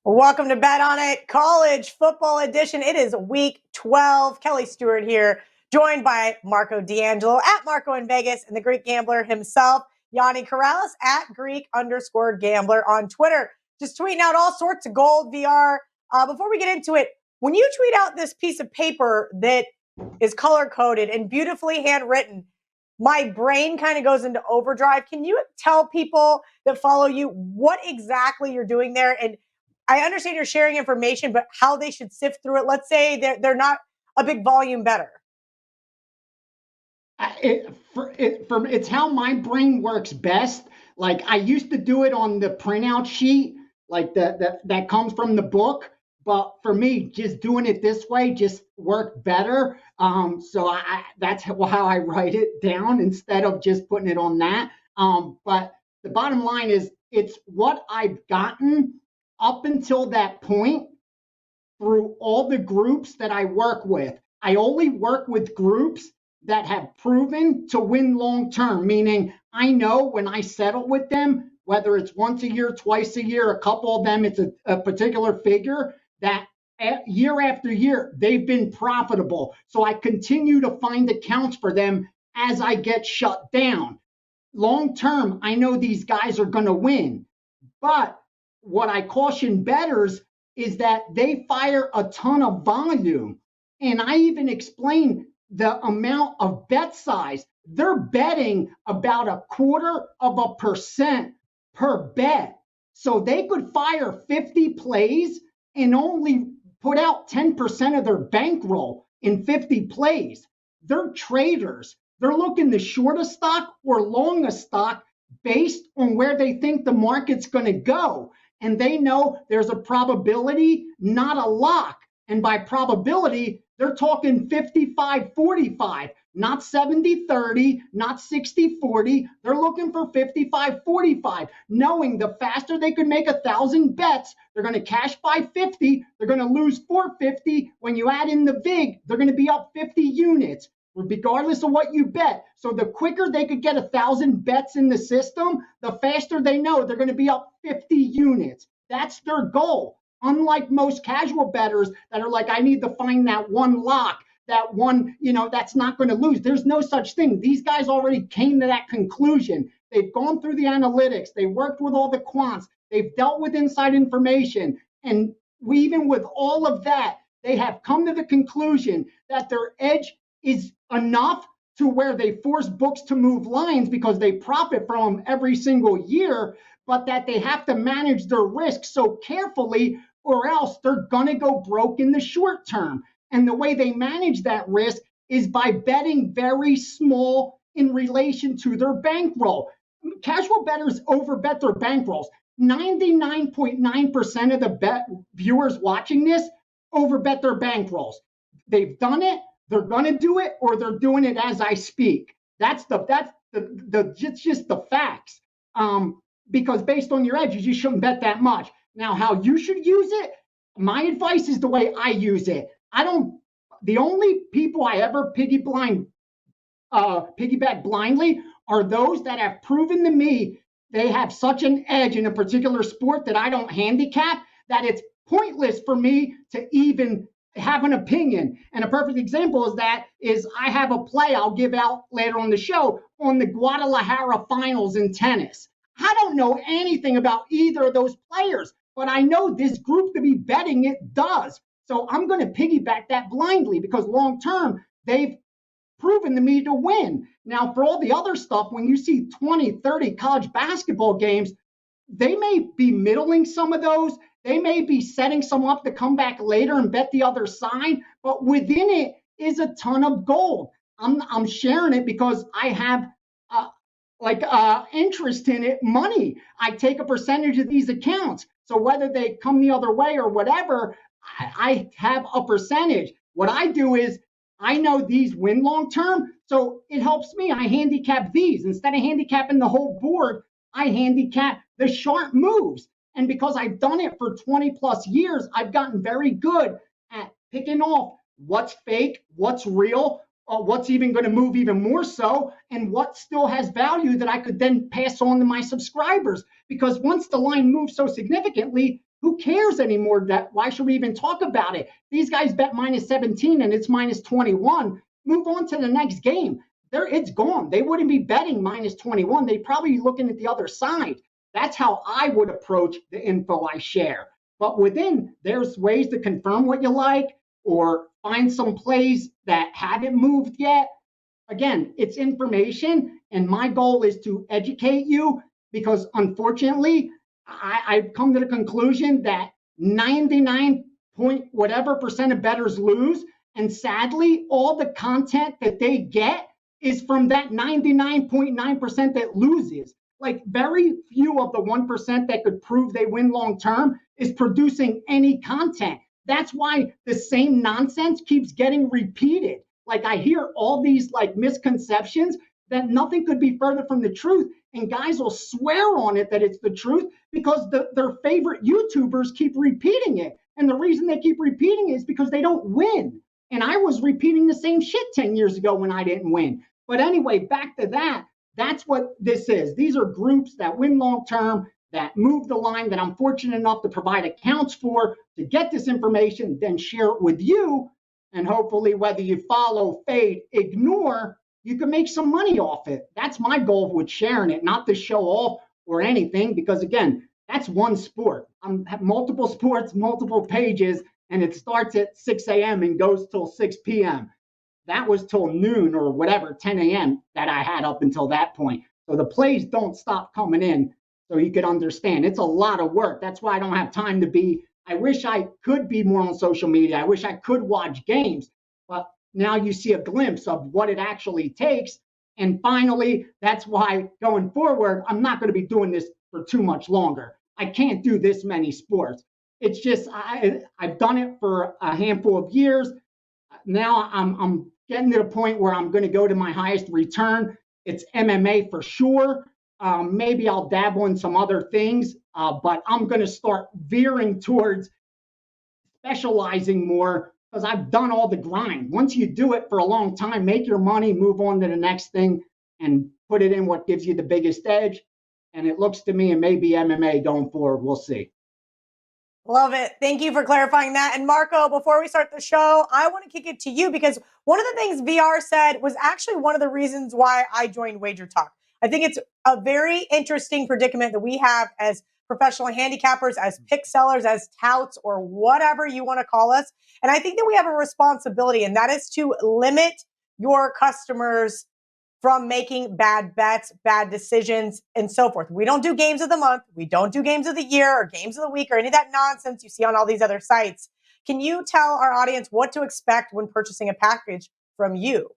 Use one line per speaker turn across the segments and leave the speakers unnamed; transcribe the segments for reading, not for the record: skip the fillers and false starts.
Welcome to Bet On It College Football Edition. It is week 12. Kelly Stewart here, joined by Marco D'Angelo at Marco in Vegas and the Greek Gambler himself, Gianni Corrales at Greek_Gambler on Twitter. Just tweeting out all sorts of gold VR. Before we get into it, when you tweet out this piece of paper that is color-coded and beautifully handwritten, my brain kind of goes into overdrive. Can you tell people that follow you what exactly you're doing there? And I understand you're sharing information, but how they should sift through it. Let's say they're not a big volume better.
It's how my brain works best. Like I used to do it on the printout sheet, like that comes from the book. But for me, just doing it this way just worked better. So that's how I write it down instead of just putting it on that. But the bottom line is it's what I've gotten up until that point through all the groups that I work with. I only work with groups that have proven to win long term, meaning I know when I settle with them, whether it's once a year, twice a year, a couple of them, it's a particular figure that year after year, they've been profitable. So I continue to find accounts for them as I get shut down. Long term, I know these guys are going to win. But what I caution bettors is that they fire a ton of volume. And I even explain the amount of bet size. They're betting about 0.25% per bet. So they could fire 50 plays and only put out 10% of their bankroll in 50 plays. They're traders. They're looking to short a stock or long a stock based on where they think the market's going to go. And they know there's a probability, not a lock. And by probability, they're talking 55-45, not 70-30, not 60-40. They're looking for 55-45, knowing the faster they could make 1,000 bets, they're going to cash 550, they're going to lose 450. When you add in the VIG, they're going to be up 50 units, regardless of what you bet. So the quicker they could get 1,000 bets in the system, the faster they know they're going to be up 50 units. That's their goal. Unlike most casual bettors that are like, I need to find that one lock, that one, that's not going to lose. There's no such thing. These guys already came to that conclusion. They've gone through the analytics. They worked with all the quants. They've dealt with inside information. And even with all of that, they have come to the conclusion that their edge is enough to where they force books to move lines because they profit from them every single year, but that they have to manage their risk so carefully or else they're going to go broke in the short term. And the way they manage that risk is by betting very small in relation to their bankroll. Casual bettors overbet their bankrolls. 99.9% of the viewers watching this overbet their bankrolls. They've done it. They're going to do it, or they're doing it as I speak. That's just the facts. Because based on your edge, you just shouldn't bet that much. Now, how you should use it, my advice is the way I use it. The only people I ever piggyback blindly are those that have proven to me they have such an edge in a particular sport that I don't handicap that it's pointless for me to even have an opinion. And a perfect example is I have a play I'll give out later on the show on the Guadalajara finals in tennis. I don't know anything about either of those players, but I know this group to be betting it does. So I'm going to piggyback that blindly because long term, they've proven to me to win. Now, for all the other stuff, when you see 20, 30 college basketball games, they may be middling some of those. They may be setting some up to come back later and bet the other side, but within it is a ton of gold. I'm sharing it because I have interest in it, money. I take a percentage of these accounts. So whether they come the other way or whatever, I have a percentage. What I do is I know these win long term, so it helps me. I handicap these. Instead of handicapping the whole board, I handicap the sharp moves. And because I've done it for 20 plus years, I've gotten very good at picking off what's fake, what's real, what's even going to move even more so, and what still has value that I could then pass on to my subscribers. Because once the line moves so significantly, who cares anymore? That why should we even talk about it? These guys bet minus 17 and it's minus 21. Move on to the next game. It's gone. They wouldn't be betting minus 21. They'd probably be looking at the other side. That's how I would approach the info I share. But within, there's ways to confirm what you like or find some plays that haven't moved yet. Again, it's information, and my goal is to educate you because unfortunately, I've come to the conclusion that 99 point whatever percent of bettors lose. And sadly, all the content that they get is from that 99.9% that loses. Like very few of the 1% that could prove they win long term is producing any content. That's why the same nonsense keeps getting repeated. Like I hear all these like misconceptions that nothing could be further from the truth. And guys will swear on it that it's the truth because their favorite YouTubers keep repeating it. And the reason they keep repeating it is because they don't win. And I was repeating the same shit 10 years ago when I didn't win. But anyway, back to that. That's what this is. These are groups that win long term, that move the line, that I'm fortunate enough to provide accounts for, to get this information, then share it with you. And hopefully, whether you follow, fade, ignore, you can make some money off it. That's my goal with sharing it, not to show off or anything, because again, that's one sport. I have multiple sports, multiple pages, and it starts at 6 a.m. and goes till 6 p.m. That was till noon or whatever, 10 a.m. that I had up until that point. So the plays don't stop coming in, so you could understand. It's a lot of work. That's why I don't have time to be. I wish I could be more on social media. I wish I could watch games, but now you see a glimpse of what it actually takes. And finally, that's why going forward, I'm not going to be doing this for too much longer. I can't do this many sports. It's just I've done it for a handful of years. Now I'm getting to the point where I'm going to go to my highest return. It's MMA for sure. Maybe I'll dabble in some other things, but I'm going to start veering towards specializing more because I've done all the grind. Once you do it for a long time, make your money, move on to the next thing, and put it in what gives you the biggest edge. And it looks to me it may be MMA going forward. We'll see.
Love it. Thank you for clarifying that. And Marco, before we start the show, I want to kick it to you because one of the things VR said was actually one of the reasons why I joined WagerTalk. I think it's a very interesting predicament that we have as professional handicappers, as pick sellers, as touts, or whatever you want to call us. And I think that we have a responsibility, and that is to limit your customers from making bad bets, bad decisions, and so forth. We don't do games of the month. We don't do games of the year or games of the week or any of that nonsense you see on all these other sites. Can you tell our audience what to expect when purchasing a package from you?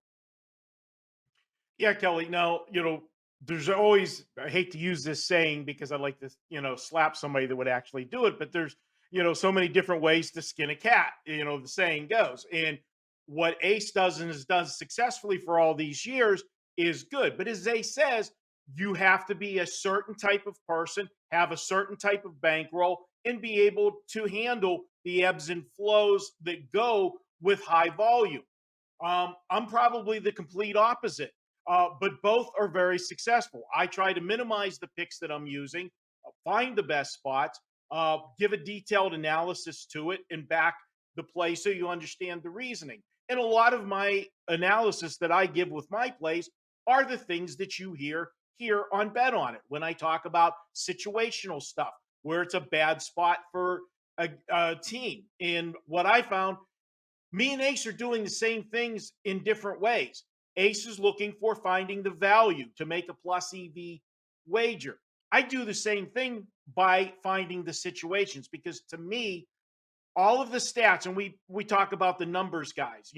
Yeah, Kelly. Now, there's always, I hate to use this saying because I like to, slap somebody that would actually do it, but there's, so many different ways to skin a cat, the saying goes. And what Ace does and has done successfully for all these years is good. But as Ace says, you have to be a certain type of person, have a certain type of bankroll, and be able to handle the ebbs and flows that go with high volume. I'm probably the complete opposite, but both are very successful. I try to minimize the picks that I'm using, find the best spots, give a detailed analysis to it, and back the play so you understand the reasoning. And a lot of my analysis that I give with my plays are the things that you hear here on Bet On It when I talk about situational stuff, where it's a bad spot for a team. And what I found, me and Ace are doing the same things in different ways. Ace is looking for finding the value to make a plus EV wager. I do the same thing by finding the situations because to me, all of the stats, and we talk about the numbers, guys.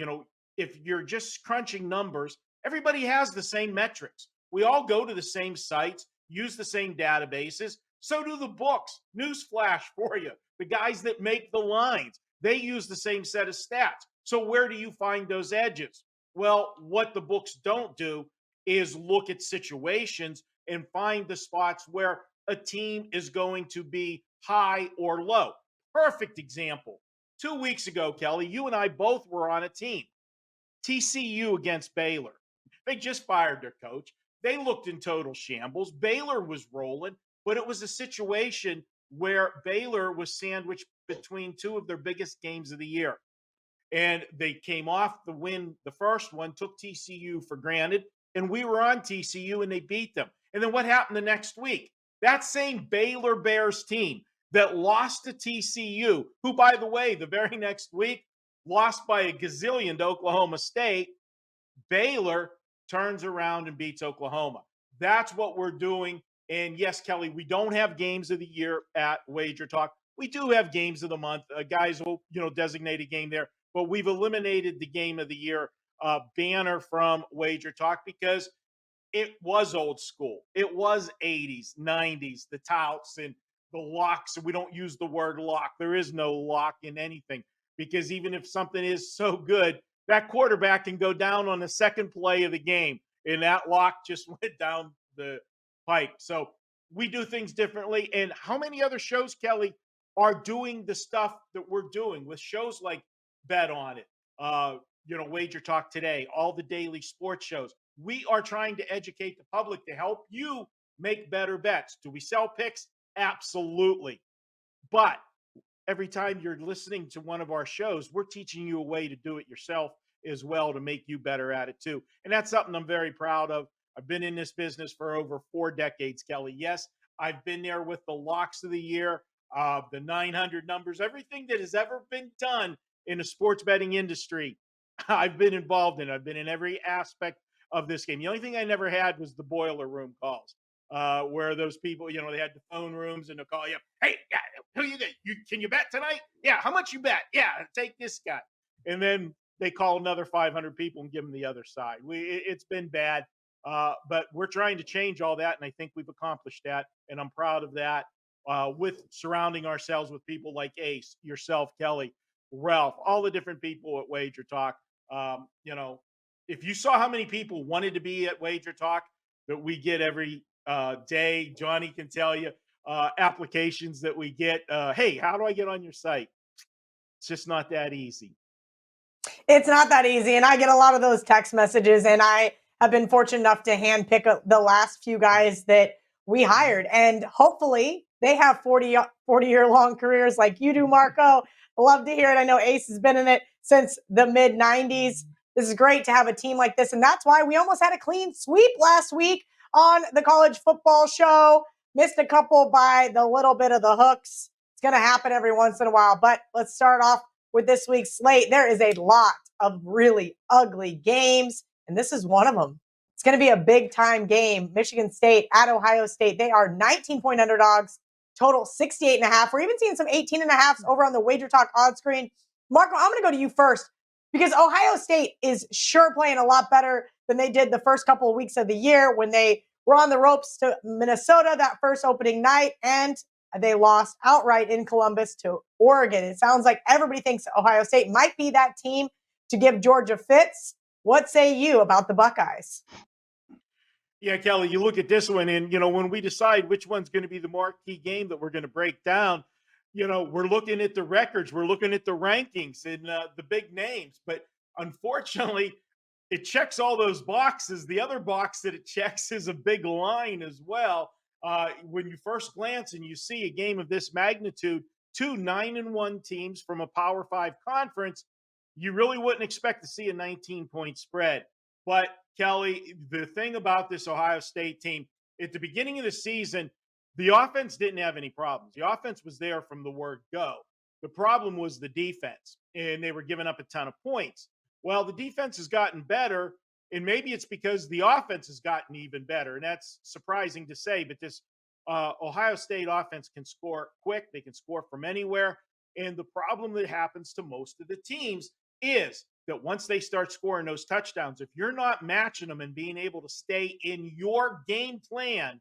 If you're just crunching numbers, everybody has the same metrics. We all go to the same sites, use the same databases. So do the books. Newsflash for you. The guys that make the lines, they use the same set of stats. So where do you find those edges? Well, what the books don't do is look at situations and find the spots where a team is going to be high or low. Perfect example. 2 weeks ago, Kelly, you and I both were on a team. TCU against Baylor. They just fired their coach. They looked in total shambles. Baylor was rolling, but it was a situation where Baylor was sandwiched between two of their biggest games of the year. And they came off the win, the first one, took TCU for granted, and we were on TCU and they beat them. And then what happened the next week? That same Baylor Bears team that lost to TCU, who, by the way, the very next week lost by a gazillion to Oklahoma State, Baylor turns around and beats Oklahoma. That's what we're doing. And yes, Kelly, we don't have games of the year at WagerTalk. We do have games of the month. Guys will, designate a game there, but we've eliminated the game of the year banner from WagerTalk because it was old school. It was 80s, 90s, the touts and the locks. We don't use the word lock. There is no lock in anything because even if something is so good, that quarterback can go down on the second play of the game, and that lock just went down the pipe. So we do things differently. And how many other shows, Kelly, are doing the stuff that we're doing with shows like Bet On It, Wager Talk Today, all the daily sports shows? We are trying to educate the public to help you make better bets. Do we sell picks? Absolutely. But every time you're listening to one of our shows, we're teaching you a way to do it yourself as well to make you better at it too. And that's something I'm very proud of. I've been in this business for over 4 decades, Kelly. Yes, I've been there with the locks of the year, the 900 numbers, everything that has ever been done in the sports betting industry. I've been involved in. I've been in every aspect of this game. The only thing I never had was the boiler room calls, where those people, they had the phone rooms and they'll call you, hey, who you get? Can you bet tonight? Yeah, how much you bet? Yeah, take this guy. And then they call another 500 people and give them the other side. It's been bad, but we're trying to change all that, and I think we've accomplished that, and I'm proud of that. With surrounding ourselves with people like Ace, yourself, Kelly, Ralph, all the different people at Wager Talk. If you saw how many people wanted to be at Wager Talk that we get every day, Johnny can tell you, applications that we get. Hey, how do I get on your site? It's just not that easy.
It's not that easy. And I get a lot of those text messages, and I have been fortunate enough to handpick the last few guys that we hired. And hopefully they have 40-year-long careers like you do, Marco. Love to hear it. I know Ace has been in it since the mid-90s. This is great to have a team like this. And that's why we almost had a clean sweep last week on the college football show. Missed a couple by the little bit of the hooks. It's going to happen every once in a while. But let's start off with this week's slate. There is a lot of really ugly games, and this is one of them. It's going to be a big-time game. Michigan State at Ohio State. They are 19-point underdogs, total 68.5. We're even seeing some 18.5s over on the Wager Talk odds screen. Marco, I'm going to go to you first because Ohio State is sure playing a lot better than they did the first couple of weeks of the year when they were on the ropes to Minnesota that first opening night, and they lost outright in Columbus to Oregon. It sounds like everybody thinks Ohio State might be that team to give Georgia fits. What say you about the Buckeyes?
Yeah, Kelly, you look at this one, and, when we decide which one's going to be the marquee game that we're going to break down, we're looking at the records, we're looking at the rankings and the big names. But unfortunately, it checks all those boxes. The other box that it checks is a big line as well. When you first glance and you see a game of this magnitude, 2 9-1 teams from a Power 5 conference, you really wouldn't expect to see a 19-point spread. But, Kelly, the thing about this Ohio State team, at the beginning of the season, the offense didn't have any problems. The offense was there from the word go. The problem was the defense, and they were giving up a ton of points. Well, the defense has gotten better, and maybe it's because the offense has gotten even better, and that's surprising to say, but this Ohio State offense can score quick. They can score from anywhere, and the problem that happens to most of the teams is that once they start scoring those touchdowns, if you're not matching them and being able to stay in your game plan,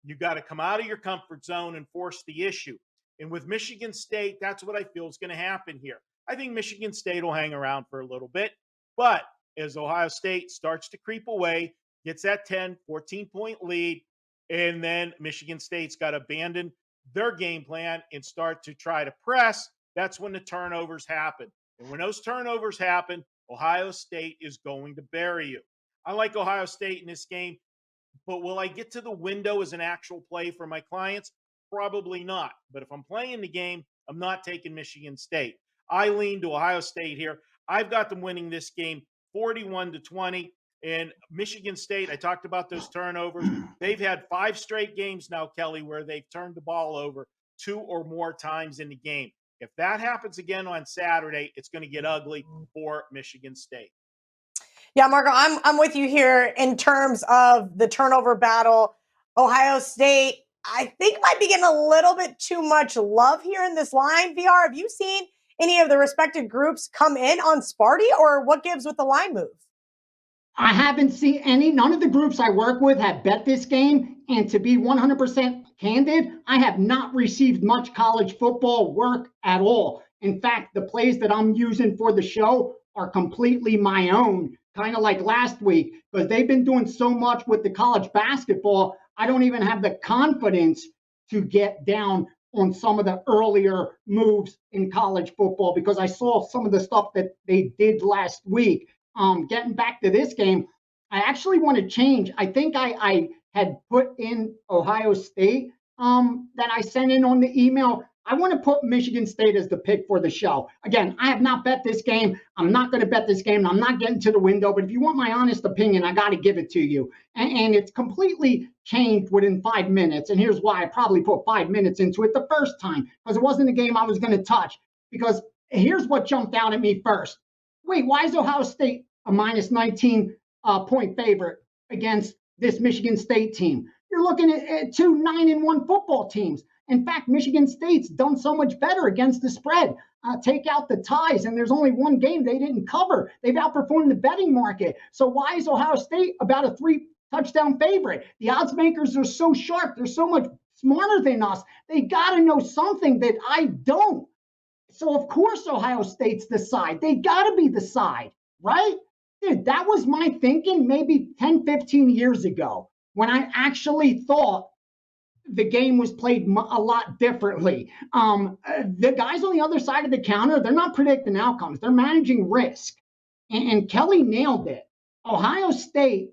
you got to come out of your comfort zone and force the issue. And with Michigan State, that's what I feel is going to happen here. I think Michigan State will hang around for a little bit, but as Ohio State starts to creep away, gets that 10, 14-point lead, and then Michigan State's got to abandon their game plan and start to try to press, that's when the turnovers happen. And when those turnovers happen, Ohio State is going to bury you. I like Ohio State in this game, but will I get to the window as an actual play for my clients? Probably not. But if I'm playing the game, I'm not taking Michigan State. I lean to Ohio State here. I've got them winning this game 41-20. And Michigan State, I talked about those turnovers. They've had 5 straight games now, Kelly, where they've turned the ball over 2 or more times in the game. If that happens again on Saturday, it's going to get ugly for Michigan State.
Yeah, Marco, I'm with you here in terms of the turnover battle. Ohio State, I think, might be getting a little bit too much love here in this line. VR, have you seen any of the respected groups come in on Sparty, or what gives with the line move?
I haven't seen any. None of the groups I work with have bet this game. And to be 100% candid, I have not received much college football work at all. In fact, the plays that I'm using for the show are completely my own, kind of like last week, because they've been doing so much with the college basketball. I don't even have the confidence to get down on some of the earlier moves in college football because I saw some of the stuff that they did last week. Getting back to this game, I actually want to change. I think I had put in Ohio State that I sent in on the email. I want to put Michigan State as the pick for the show. Again, I have not bet this game. I'm not going to bet this game. I'm not getting to the window. But if you want my honest opinion, I got to give it to you. And it's completely changed within 5 minutes. And here's why I probably put 5 minutes into it the first time, because it wasn't a game I was going to touch. Because here's what jumped out at me first. Wait, why is Ohio State a minus 19 point favorite against this Michigan State team? You're looking at 2 9-1 football teams. In fact, Michigan State's done so much better against the spread. Take out the ties, and there's only one game they didn't cover. They've outperformed the betting market. So why is Ohio State about a 3-touchdown favorite? The odds makers are so sharp. They're so much smarter than us. They got to know something that I don't. So, of course, Ohio State's the side. They got to be the side, right? Dude, that was my thinking maybe 10, 15 years ago when I actually thought the game was played a lot differently. The guys on the other side of the counter, they're not predicting outcomes. They're managing risk. And Kelly nailed it. Ohio State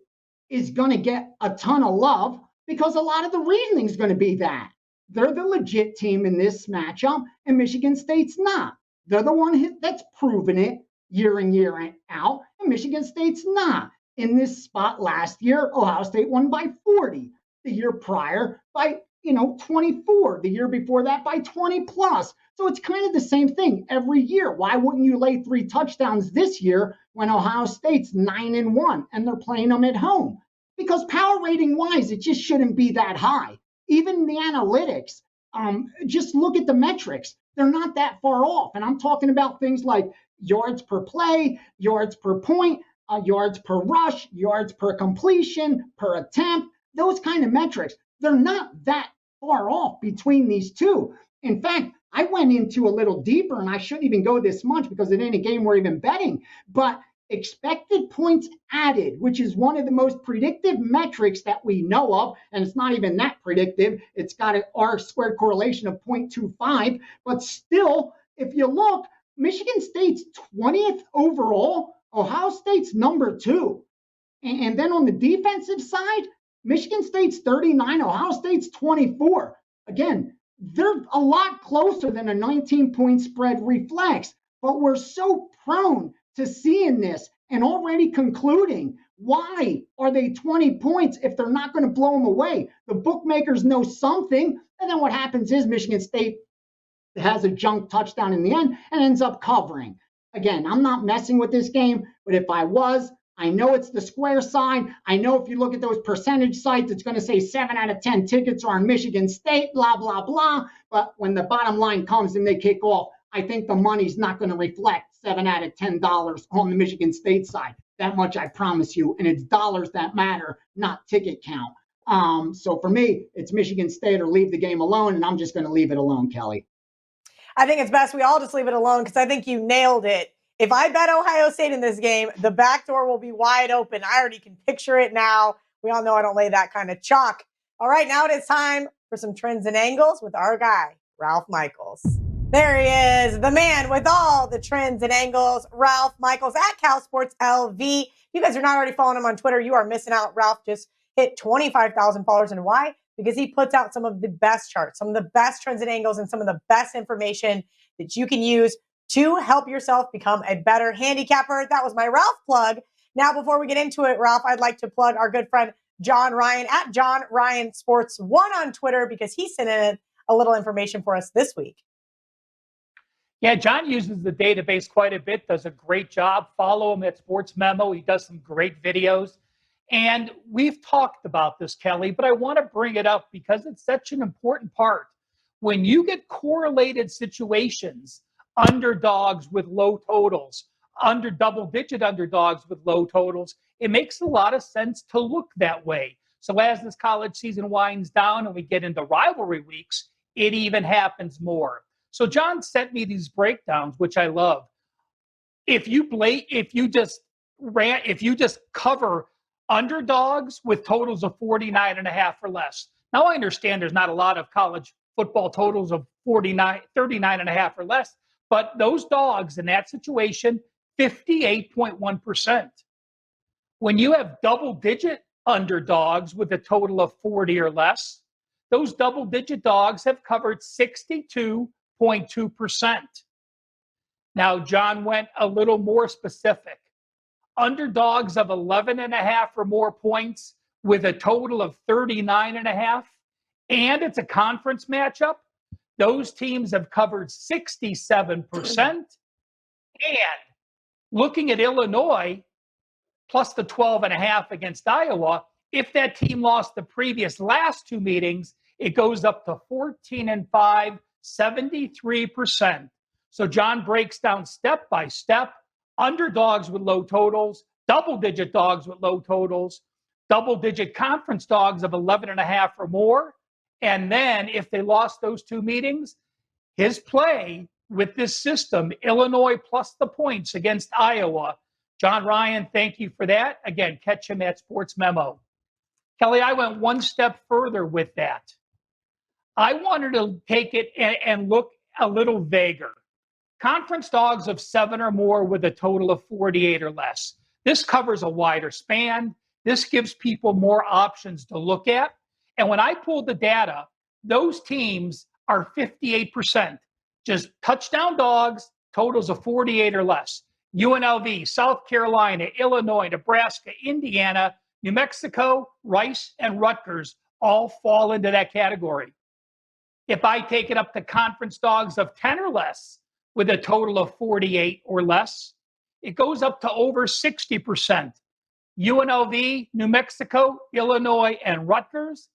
is going to get a ton of love because a lot of the reasoning is going to be that. They're the legit team in this matchup, and Michigan State's not. They're the one that's proven it year in, year out, and Michigan State's not. In this spot last year, Ohio State won by 40. The year prior by 24. The year before that by 20 plus. So it's kind of the same thing every year. Why wouldn't you lay 3 touchdowns this year when Ohio State's 9-1 and they're playing them at home? Because power rating wise, it just shouldn't be that high. Even the analytics, just look at the metrics. They're not that far off. And I'm talking about things like yards per play, yards per point, yards per rush, yards per completion, per attempt, those kind of metrics. They're not that far off between these two. In fact, I went into a little deeper, and I shouldn't even go this much because it ain't a game we're even betting, but expected points added, which is one of the most predictive metrics that we know of, and it's not even that predictive. It's got an R-squared correlation of 0.25, but still, if you look, Michigan State's 20th overall, Ohio State's number 2. And then on the defensive side, Michigan State's 39, Ohio State's 24. Again, they're a lot closer than a 19-point spread reflects, but we're so prone to seeing this and already concluding, why are they 20 points if they're not going to blow them away? The bookmakers know something, and then what happens is Michigan State has a junk touchdown in the end and ends up covering. Again, I'm not messing with this game, but if I was, I know it's the square side. I know if you look at those percentage sites, it's going to say 7 out of 10 tickets are on Michigan State, blah, blah, blah. But when the bottom line comes and they kick off, I think the money's not going to reflect $7 out of $10 on the Michigan State side. That much I promise you. And it's dollars that matter, not ticket count. So for me, it's Michigan State or leave the game alone. And I'm just going to leave it alone, Kelly.
I think it's best we all just leave it alone because I think you nailed it. If I bet Ohio State in this game, the back door will be wide open. I already can picture it now. We all know I don't lay that kind of chalk. All right, now it is time for some trends and angles with our guy, Ralph Michaels. There he is, the man with all the trends and angles, Ralph Michaels at Cal Sports LV. If you guys are not already following him on Twitter, you are missing out. Ralph just hit 25,000 followers. And why? Because he puts out some of the best charts, some of the best trends and angles, and some of the best information that you can use to help yourself become a better handicapper. That was my Ralph plug. Now, before we get into it, Ralph, I'd like to plug our good friend John Ryan at John Ryan Sports 1 on Twitter, because he sent in a little information for us this week.
Yeah, John uses the database quite a bit, does a great job. Follow him at Sports Memo. He does some great videos. And we've talked about this, Kelly, but I want to bring it up because it's such an important part. When you get correlated situations, underdogs with low totals, under double-digit underdogs with low totals, it makes a lot of sense to look that way. So as this college season winds down and we get into rivalry weeks, it even happens more. So John sent me these breakdowns, which I love. If you just cover underdogs with totals of 49.5 or less. Now I understand there's not a lot of college football totals of 39.5 or less, but those dogs in that situation, 58.1%. When you have double-digit underdogs with a total of 40 or less, those double-digit dogs have covered 62.2%. Now, John went a little more specific. Underdogs of 11.5 or more points with a total of 39.5, and it's a conference matchup, those teams have covered 67%. And looking at Illinois, plus the 12.5 against Iowa, if that team lost the last two meetings, it goes up to 14-5, 73%. So John breaks down step by step, underdogs with low totals, double-digit dogs with low totals, double-digit conference dogs of 11.5 or more. And then if they lost those two meetings, his play with this system, Illinois plus the points against Iowa. John Ryan, thank you for that. Again, catch him at Sports Memo. Kelly, I went one step further with that. I wanted to take it and look a little vaguer. Conference dogs of 7 or more with a total of 48 or less. This covers a wider span. This gives people more options to look at. And when I pulled the data, those teams are 58%. Just touchdown dogs, totals of 48 or less. UNLV, South Carolina, Illinois, Nebraska, Indiana, New Mexico, Rice, and Rutgers all fall into that category. If I take it up to conference dogs of 10 or less with a total of 48 or less, it goes up to over 60%. UNLV, New Mexico, Illinois, and Rutgers.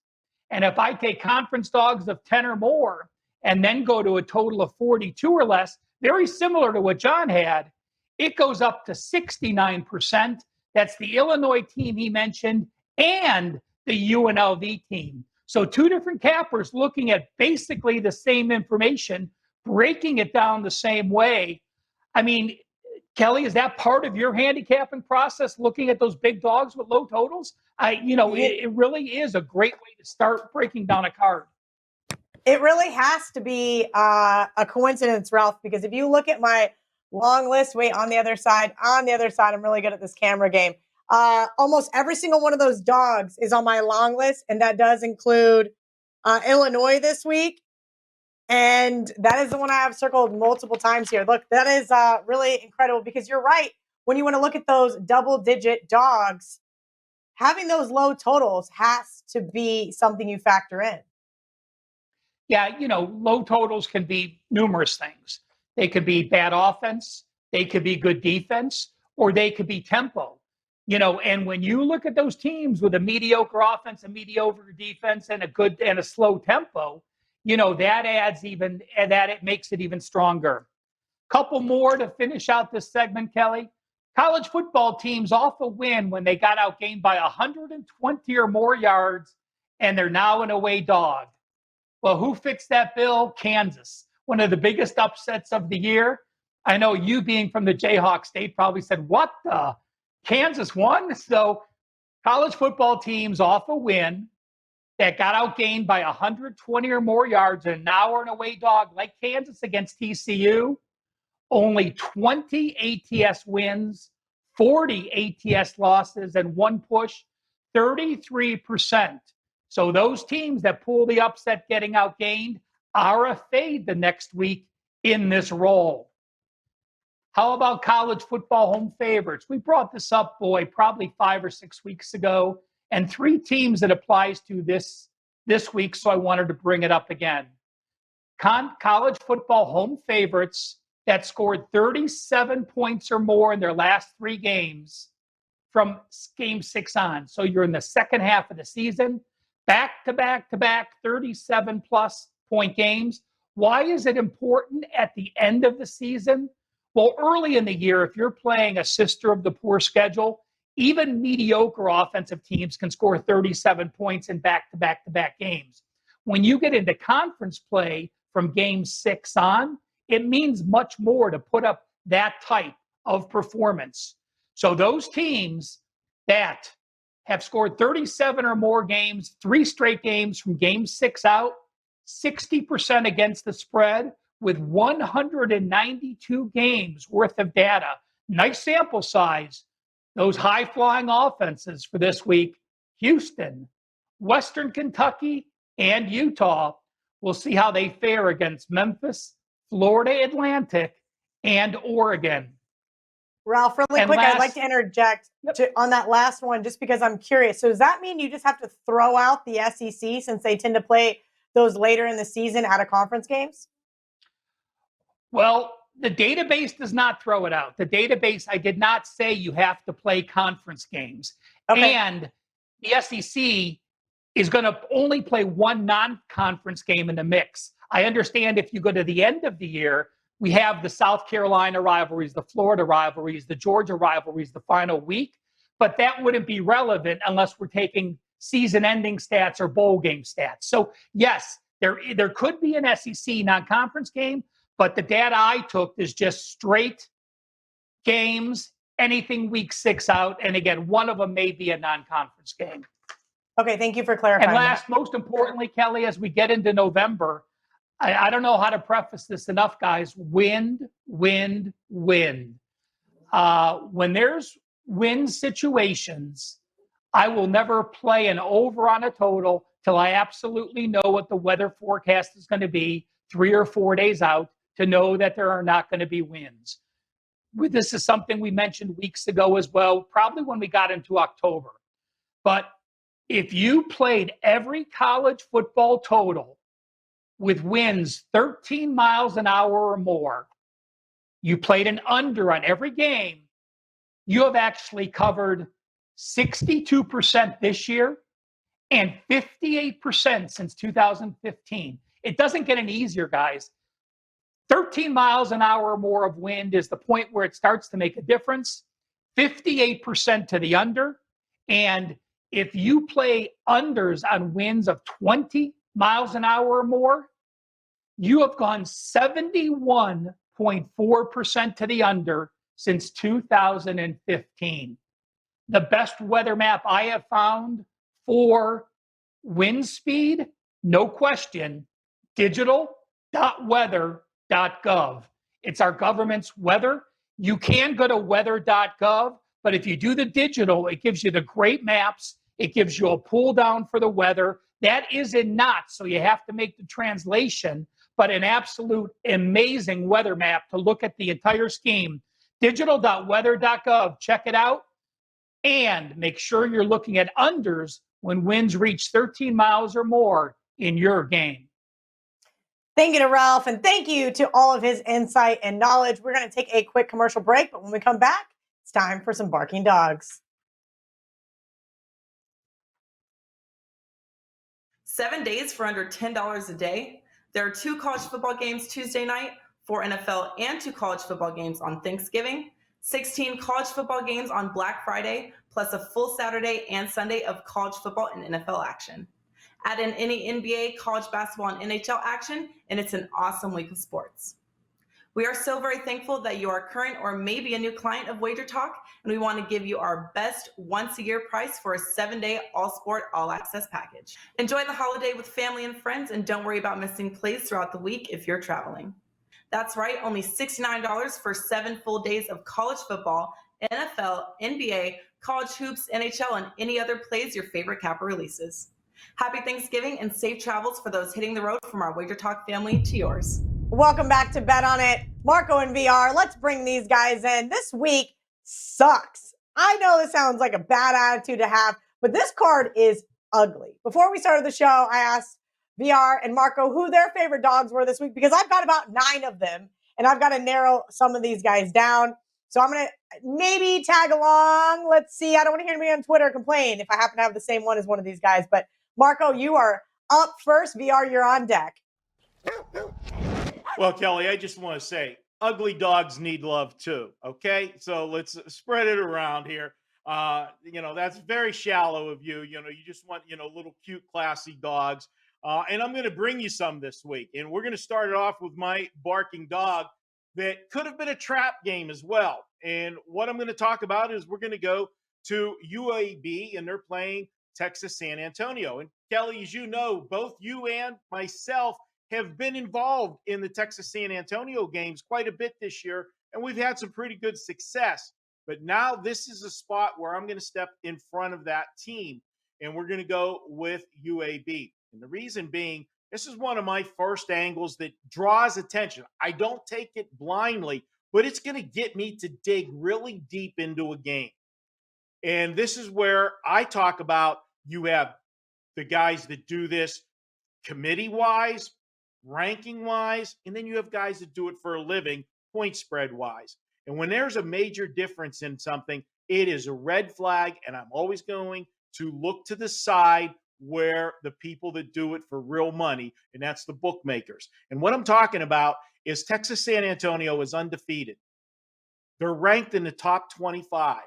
And if I take conference dogs of 10 or more and then go to a total of 42 or less, very similar to what John had, it goes up to 69%. That's the Illinois team he mentioned and the UNLV team. So two different cappers looking at basically the same information, breaking it down the same way. I mean, Kelly, is that part of your handicapping process, looking at those big dogs with low totals? It really is a great way to start breaking down a card.
It really has to be a coincidence, Ralph, because if you look at my long list, on the other side, I'm really good at this camera game. Almost every single one of those dogs is on my long list, and that does include Illinois this week. And that is the one I have circled multiple times here. Look, that is really incredible, because you're right. When you want to look at those double-digit dogs, having those low totals has to be something you factor in.
Yeah, low totals can be numerous things. They could be bad offense, they could be good defense, or they could be tempo. And when you look at those teams with a mediocre offense, a mediocre defense, and a slow tempo, it makes it even stronger. Couple more to finish out this segment, Kelly. College football teams often win when they got outgained by 120 or more yards, and they're now an away dog. Well, who fixed that bill? Kansas, one of the biggest upsets of the year. I know you, being from the Jayhawk State, probably said, what the? Kansas won? So college football teams off a win. that got outgained by 120 or more yards and now are an away dog like Kansas against TCU, only 20 ATS wins, 40 ATS losses, and 1 push, 33%. So those teams that pull the upset getting outgained are a fade the next week in this role. How about college football home favorites? We brought this up, probably 5 or 6 weeks ago, and 3 teams it applies to this week, so I wanted to bring it up again. College football home favorites that scored 37 points or more in their last 3 games from game 6 on. So you're in the second half of the season, back-to-back 37-plus point games. Why is it important at the end of the season? Well, early in the year, if you're playing a sister of the poor schedule, even mediocre offensive teams can score 37 points in back-to-back games. When you get into conference play from game 6 on, it means much more to put up that type of performance. So those teams that have scored 37 or more games, 3 straight games from game 6 out, 60% against the spread with 192 games worth of data. Nice sample size. Those high-flying offenses for this week, Houston, Western Kentucky, and Utah. We'll see how they fare against Memphis, Florida Atlantic, and Oregon.
Ralph, really quick, I'd like to interject
Yep.
on that last one just because I'm curious. So does that mean you just have to throw out the SEC since they tend to play those later in the season out of conference games?
Well, the database does not throw it out. The database, I did not say you have to play conference games.
Okay.
And the SEC is going to only play 1 non-conference game in the mix. I understand if you go to the end of the year, we have the South Carolina rivalries, the Florida rivalries, the Georgia rivalries, the final week, but that wouldn't be relevant unless we're taking season-ending stats or bowl game stats. So yes, there could be an SEC non-conference game, but the data I took is just straight games, anything week 6 out, and again, one of them may be a non-conference game.
Okay, thank you for clarifying.
And last, most importantly, Kelly, as we get into November, I don't know how to preface this enough, guys. Wind. When there's wind situations, I will never play an over on a total till I absolutely know what the weather forecast is going to be 3 or 4 days out to know that there are not going to be winds. This is something we mentioned weeks ago as well, probably when we got into October. But if you played every college football total with winds 13 miles an hour or more, you played an under on every game, you have actually covered 62% this year and 58% since 2015. It doesn't get any easier, guys. 13 miles an hour or more of wind is the point where it starts to make a difference. 58% to the under. And if you play unders on winds of 20 miles an hour or more, you have gone 71.4% to the under since 2015. The best weather map I have found for wind speed, no question, digital.weather.gov. It's our government's weather. You can go to weather.gov, but if you do the digital, it gives you the great maps. It gives you a pull down for the weather. That is in knots, so you have to make the translation, but an absolute amazing weather map to look at the entire scheme. Digital.weather.gov. Check it out. And make sure you're looking at unders when winds reach 13 miles or more in your game.
Thank you to Ralph, and thank you to all of his insight and knowledge. We're going to take a quick commercial break, but when we come back, it's time for some barking dogs.
7 days for under $10 a day. There are 2 college football games Tuesday night, 4 NFL and 2 college football games on Thanksgiving, 16 college football games on Black Friday, plus a full Saturday and Sunday of college football and NFL action. Add in any NBA, college basketball, and NHL action, and it's an awesome week of sports. We are so very thankful that you are current or maybe a new client of WagerTalk, and we want to give you our best once-a-year price for a 7-day all-sport, all-access package. Enjoy the holiday with family and friends, and don't worry about missing plays throughout the week if you're traveling. That's right, only $69 for 7 full days of college football, NFL, NBA, college hoops, NHL, and any other plays your favorite capper releases. Happy Thanksgiving and safe travels for those hitting the road from our WagerTalk family to yours.
Welcome back to Bet On It. Marco and VR, let's bring these guys in. This week sucks. I know this sounds like a bad attitude to have, but this card is ugly. Before we started the show, I asked VR and Marco who their favorite dogs were this week because I've got about 9 of them, and I've got to narrow some of these guys down. So I'm going to maybe tag along. Let's see. I don't want to hear anybody on Twitter complain if I happen to have the same one as one of these guys. But Marco, you are up first. VR, you're on deck.
Well, Kelly, I just want to say ugly dogs need love too. Okay. So let's spread it around here. That's very shallow of you. You just want, little cute, classy dogs. And I'm going to bring you some this week. And we're going to start it off with my barking dog that could have been a trap game as well. And what I'm going to talk about is we're going to go to UAB, and they're playing Texas San Antonio. And Kelly, as you know, both you and myself have been involved in the Texas San Antonio games quite a bit this year, and we've had some pretty good success. But now this is a spot where I'm going to step in front of that team, and we're going to go with UAB. And the reason being, this is one of my first angles that draws attention. I don't take it blindly, but it's going to get me to dig really deep into a game. And this is where I talk about you have the guys that do this committee-wise, ranking-wise, and then you have guys that do it for a living, point spread-wise. And when there's a major difference in something, it is a red flag, and I'm always going to look to the side where the people that do it for real money, and that's the bookmakers. And what I'm talking about is Texas San Antonio is undefeated. They're ranked in the top 25.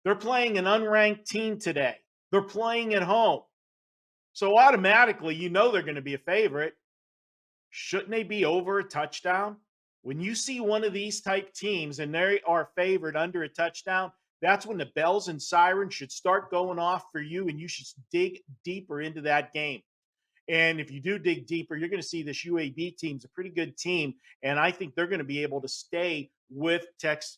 They're playing an unranked team today. They're playing at home. So automatically, they're going to be a favorite. Shouldn't they be over a touchdown? When you see one of these type teams and they are favored under a touchdown, that's when the bells and sirens should start going off for you, and you should dig deeper into that game. And if you do dig deeper, you're going to see this UAB team's a pretty good team, and I think they're going to be able to stay with Texas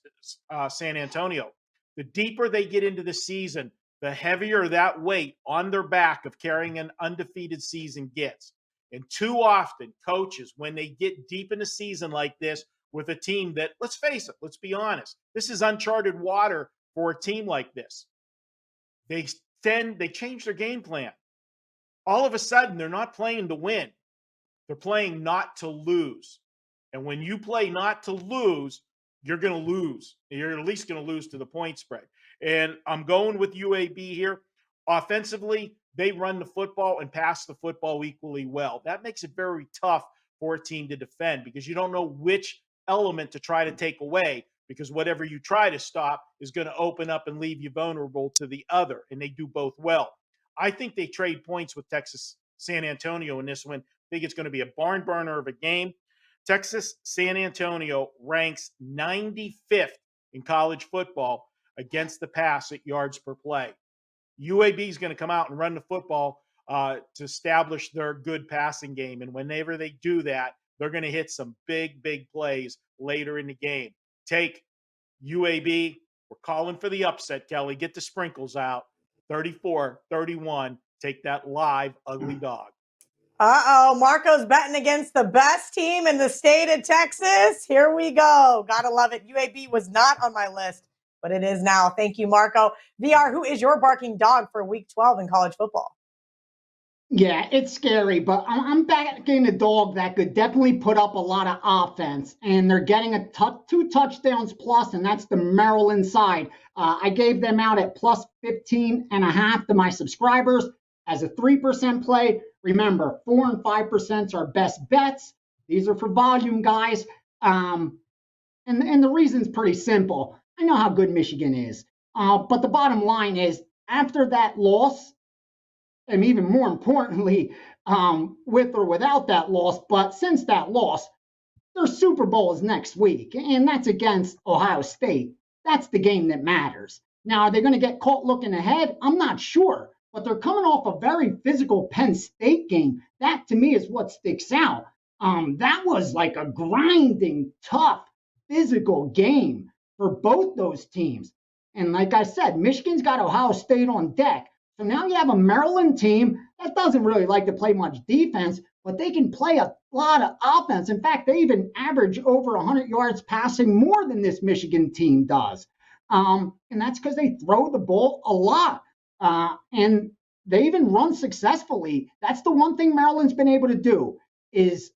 San Antonio. The deeper they get into the season, the heavier that weight on their back of carrying an undefeated season gets. And too often, coaches, when they get deep in a season like this with a team that, let's face it, let's be honest, this is uncharted water for a team like this. They change their game plan. All of a sudden, they're not playing to win. They're playing not to lose. And when you play not to lose, you're going to lose. You're at least going to lose to the point spread. And I'm going with UAB here. Offensively, they run the football and pass the football equally well. That makes it very tough for a team to defend because you don't know which element to try to take away, because whatever you try to stop is going to open up and leave you vulnerable to the other, and they do both well. I think they trade points with Texas San Antonio in this one. I think it's going to be a barn burner of a game. Texas San Antonio ranks 95th in college football against the pass at yards per play. UAB is going to come out and run the football to establish their good passing game. And whenever they do that, they're going to hit some big, big plays later in the game. Take UAB. We're calling for the upset, Kelly. Get the sprinkles out. 34-31. Take that live ugly dog.
Uh-oh, Marco's betting against the best team in the state of Texas. Here we go. Gotta love it. UAB was not on my list, but it is now. Thank you, Marco. VR, who is your barking dog for week 12 in college football?
Yeah, it's scary, but I'm backing a dog that could definitely put up a lot of offense, and they're getting 2 touchdowns plus, and that's the Maryland side. I gave them out at plus 15.5 to my subscribers as a 3% play. Remember, 4 and 5% are best bets. These are for volume, guys. And the reason's pretty simple. I know how good Michigan is, but the bottom line is after that loss, and even more importantly, with or without that loss, but since that loss, their Super Bowl is next week, and that's against Ohio State. That's the game that matters. Now, are they going to get caught looking ahead? I'm not sure, but they're coming off a very physical Penn State game. That, to me, is what sticks out. That was like a grinding, tough, physical game for both those teams. And like I said, Michigan's got Ohio State on deck. So now you have a Maryland team that doesn't really like to play much defense, but they can play a lot of offense. In fact, they even average over 100 yards passing more than this Michigan team does. And that's because they throw the ball a lot. And they even run successfully. That's the one thing Maryland's been able to do is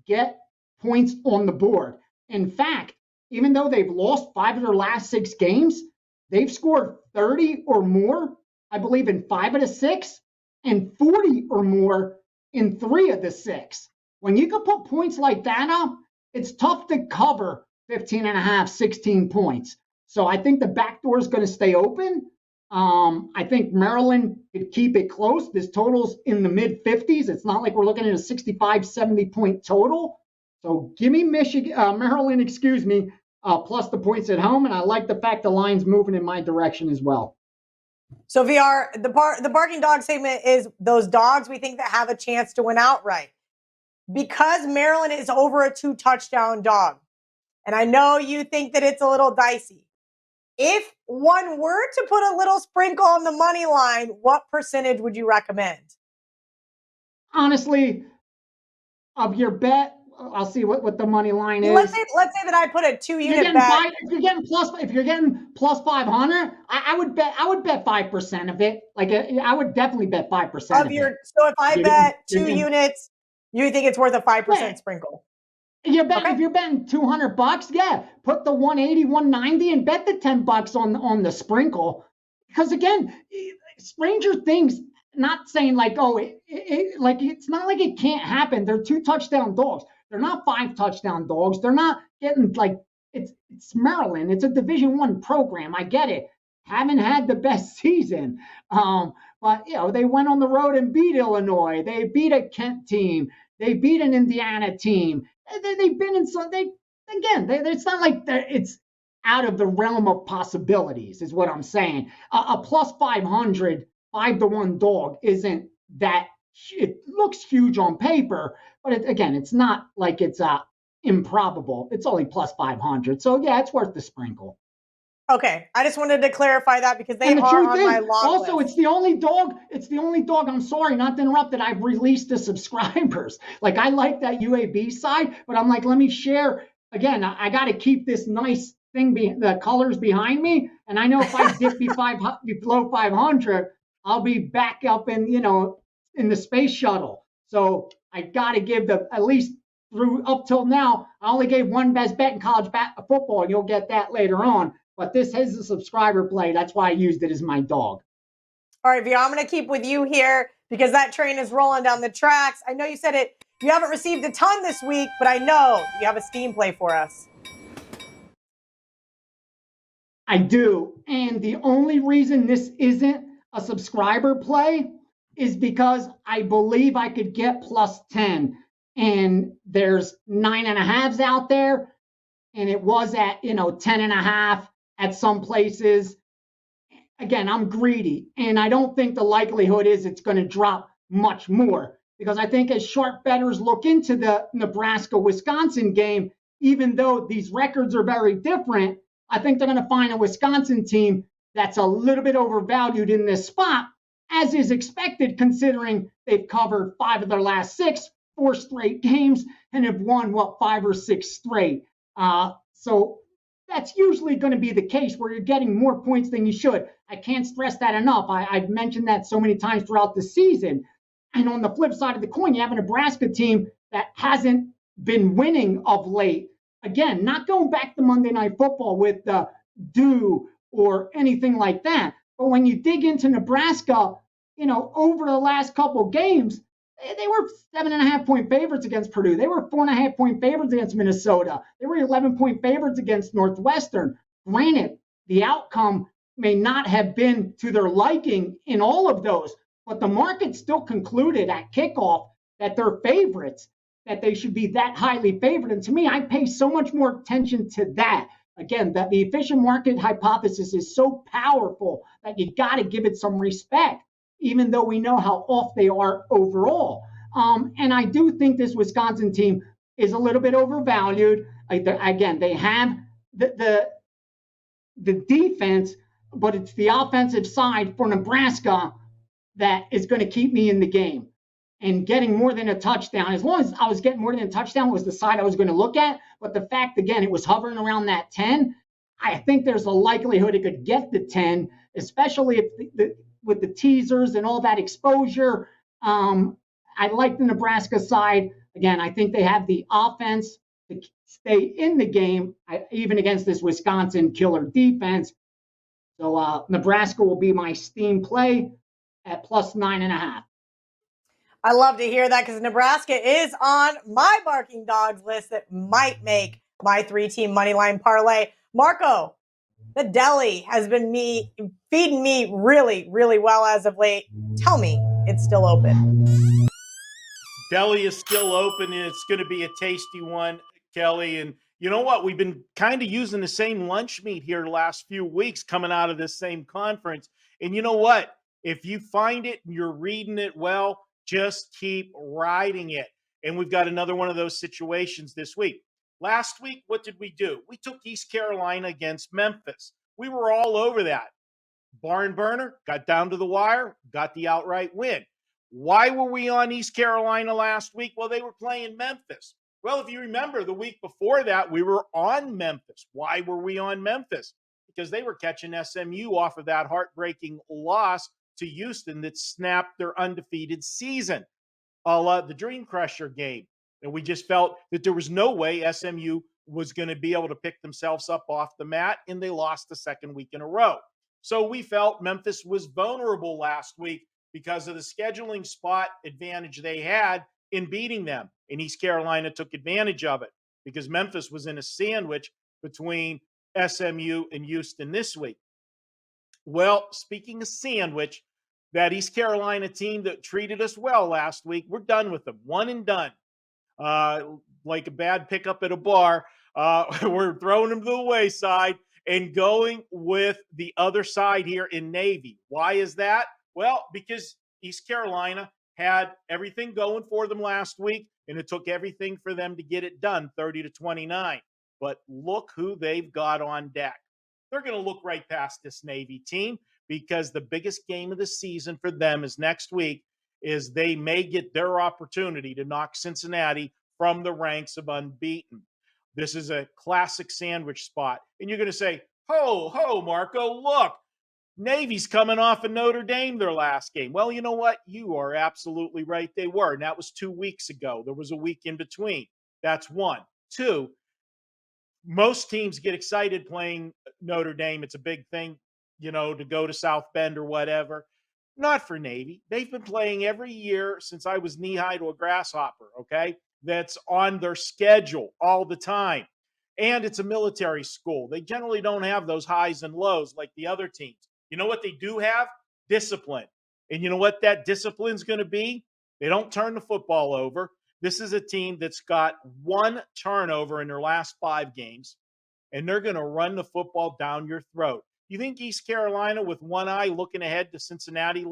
get points on the board. In fact, even though they've lost 5 of their last 6 games, they've scored 30 or more, I believe, in 5 of the 6, and 40 or more in 3 of the 6. When you can put points like that up, it's tough to cover 15.5, 16 points. So I think the back door is going to stay open. I think Maryland could keep it close. This total's in the mid 50s. It's not like we're looking at a 65, 70 point total. So give me Maryland, plus the points at home. And I like the fact the line's moving in my direction as well.
So VR, the barking dog segment is those dogs we think that have a chance to win outright. Because Maryland is over a 2 touchdown dog, and I know you think that it's a little dicey. If one were to put a little sprinkle on the money line, what percentage would you recommend?
Honestly, of your bet, I'll see what the money line is.
Let's say that I put a 2-unit bet.
If you're getting plus 500, I would bet 5% of it. Like I would definitely bet 5% of it.
So if I bet 2 units, you think it's worth a 5% sprinkle?
If you're betting $200, yeah, put the 180, 190 and bet the $10 on the sprinkle. Because again, Stranger Things, not saying like, it's not like it can't happen. They're 2 touchdown dogs. They're not 5 touchdown dogs. They're not getting like, it's Maryland. It's a Division I program. I get it. Haven't had the best season. But they went on the road and beat Illinois. They beat a Kent team. They beat an Indiana team. They've been in some. It's not like it's out of the realm of possibilities, is what I'm saying. A plus 500, 5-1 dog isn't that. It looks huge on paper, but it's not like it's improbable. It's only plus 500, so yeah, it's worth the sprinkle.
Okay, I just wanted to clarify that because they are on my long
also
list.
It's the only dog. I'm sorry, not to interrupt, that I've released to subscribers. Like I like that UAB side, but I'm like, let me share again. I got to keep this nice thing, the colors behind me, and I know if I dip below 500, I'll be back up in the space shuttle. So I got to give at least through up till now. I only gave one best bet in college football, and you'll get that later on. But this is a subscriber play. That's why I used it as my dog.
All right, Via, I'm going to keep with you here because that train is rolling down the tracks. I know you said it. You haven't received a ton this week, but I know you have a steam play for us.
I do. And the only reason this isn't a subscriber play is because I believe I could get plus 10. And there's 9.5s out there. And it was at, 10.5 at some places. Again, I'm greedy. And I don't think the likelihood is it's going to drop much more. Because I think as sharp bettors look into the Nebraska-Wisconsin game, even though these records are very different, I think they're going to find a Wisconsin team that's a little bit overvalued in this spot, as is expected considering they've covered 5 of their last 6, 4 straight games, and have won, 5 or 6 straight. So that's usually going to be the case where you're getting more points than you should. I can't stress that enough. I've mentioned that so many times throughout the season. And on the flip side of the coin, you have a Nebraska team that hasn't been winning of late. Again, not going back to Monday Night Football with Dew or anything like that. But when you dig into Nebraska, over the last couple games, they were 7.5-point favorites against Purdue. They were 4.5-point favorites against Minnesota. They were 11-point favorites against Northwestern. Granted, the outcome may not have been to their liking in all of those, but the market still concluded at kickoff that they're favorites. that they should be that highly favored. And to me, I pay so much more attention to that. Again, that the efficient market hypothesis is so powerful that you got to give it some respect, even though we know how off they are overall. And I do think this Wisconsin team is a little bit overvalued. Again, they have the defense, but it's the offensive side for Nebraska that is going to keep me in the game. And getting more than a touchdown, as long as I was getting more than a touchdown, was the side I was going to look at. But the fact, again, it was hovering around that 10, I think there's a likelihood it could get the 10, especially if with the teasers and all that exposure. I like the Nebraska side. Again, I think they have the offense to stay in the game, even against this Wisconsin killer defense. So Nebraska will be my steam play at plus 9.5.
I love to hear that because Nebraska is on my barking dogs list that might make my 3-team money line parlay. Marco, the deli has been feeding me really, really well as of late. Tell me it's still open.
Deli is still open, and it's going to be a tasty one, Kelly. And you know what? We've been kind of using the same lunch meat here the last few weeks coming out of this same conference. And you know what? If you find it and you're reading it well, just keep riding it. And we've got another one of those situations this week. Last week, what did we do? We took East Carolina against Memphis. We were all over that. Barn burner, got down to the wire, got the outright win. Why were we on East Carolina last week? Well, they were playing Memphis. Well, if you remember, the week before that, we were on Memphis. Why were we on Memphis? Because they were catching SMU off of that heartbreaking loss to Houston that snapped their undefeated season, the Dream Crusher game. And we just felt that there was no way SMU was going to be able to pick themselves up off the mat, and they lost the second week in a row. So we felt Memphis was vulnerable last week because of the scheduling spot advantage they had in beating them. And East Carolina took advantage of it because Memphis was in a sandwich between SMU and Houston this week. Well, speaking of sandwich, that East Carolina team that treated us well last week, we're done with them. One and done. Like a bad pickup at a bar. We're throwing them to the wayside and going with the other side here in Navy. Why is that? Well, because East Carolina had everything going for them last week, and it took everything for them to get it done, 30-29. But look who they've got on deck. They're going to look right past this Navy team because the biggest game of the season for them is next week. Is they may get their opportunity to knock Cincinnati from the ranks of unbeaten. This is a classic sandwich spot. And you're going to say, ho, Marco, look, Navy's coming off of Notre Dame their last game. Well, you know what? You are absolutely right. They were. And that was 2 weeks ago. There was a week in between. That's one. Two, most teams get excited playing Notre Dame. It's a big thing, to go to South Bend or whatever. Not for Navy. They've been playing every year since I was knee-high to a grasshopper, okay? That's on their schedule all the time. And it's a military school. They generally don't have those highs and lows like the other teams. You know what they do have? Discipline. And you know what that discipline's going to be? They don't turn the football over. This is a team that's got 1 turnover in their last 5 games, and they're going to run the football down your throat. You think East Carolina, with one eye looking ahead to Cincinnati